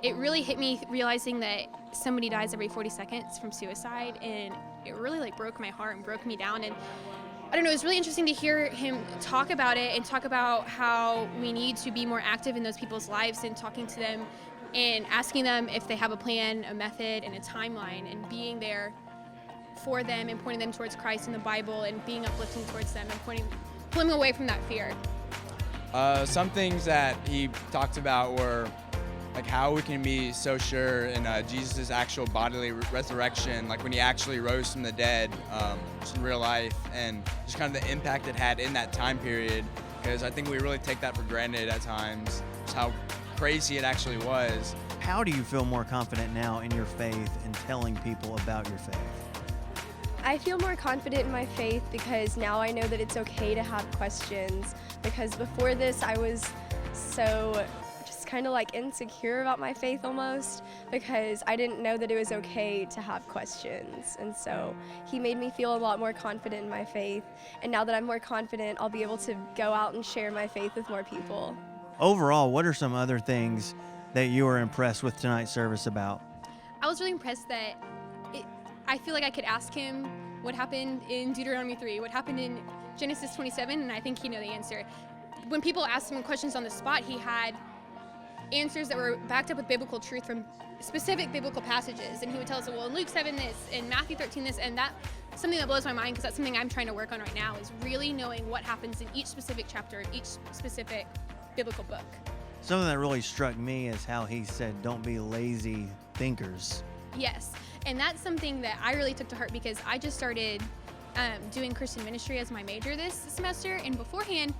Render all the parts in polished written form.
It really hit me realizing that somebody dies every 40 seconds from suicide, and it really broke my heart and broke me down. And I don't know, it was really interesting to hear him talk about it and talk about how we need to be more active in those people's lives and talking to them and asking them if they have a plan, a method, and a timeline, and being there for them and pointing them towards Christ and the Bible and being uplifting towards them and pulling them away from that fear. Some things that he talked about were like how we can be so sure in Jesus' actual bodily resurrection, like when he actually rose from the dead, just in real life, and just kind of the impact it had in that time period, because I think we really take that for granted at times, just how crazy it actually was. How do you feel more confident now in your faith and telling people about your faith? I feel more confident in my faith because now I know that it's okay to have questions, because before this I was so kind of insecure about my faith almost, because I didn't know that it was okay to have questions. And so he made me feel a lot more confident in my faith, and now that I'm more confident, I'll be able to go out and share my faith with more people. Overall, what are some other things that you were impressed with tonight's service about? I was really impressed that I feel like I could ask him what happened in Deuteronomy 3, what happened in Genesis 27, and I think he knew the answer. When people asked him questions on the spot, he had answers that were backed up with biblical truth from specific biblical passages, and he would tell us, well, in Luke 7 this, in Matthew 13 this, and that's something that blows my mind, because that's something I'm trying to work on right now, is really knowing what happens in each specific chapter, each specific biblical book. Something that really struck me is how he said, don't be lazy thinkers. Yes, and that's something that I really took to heart, because I just started doing Christian ministry as my major this semester, and beforehand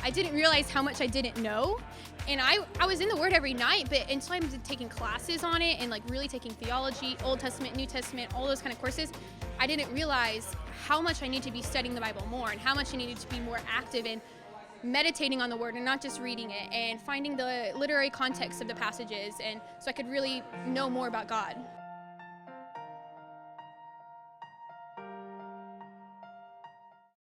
I didn't realize how much I didn't know. And I was in the Word every night, but until I was taking classes on it and really taking theology, Old Testament, New Testament, all those kind of courses, I didn't realize how much I need to be studying the Bible more, and how much I needed to be more active in meditating on the Word and not just reading it, and finding the literary context of the passages, and so I could really know more about God.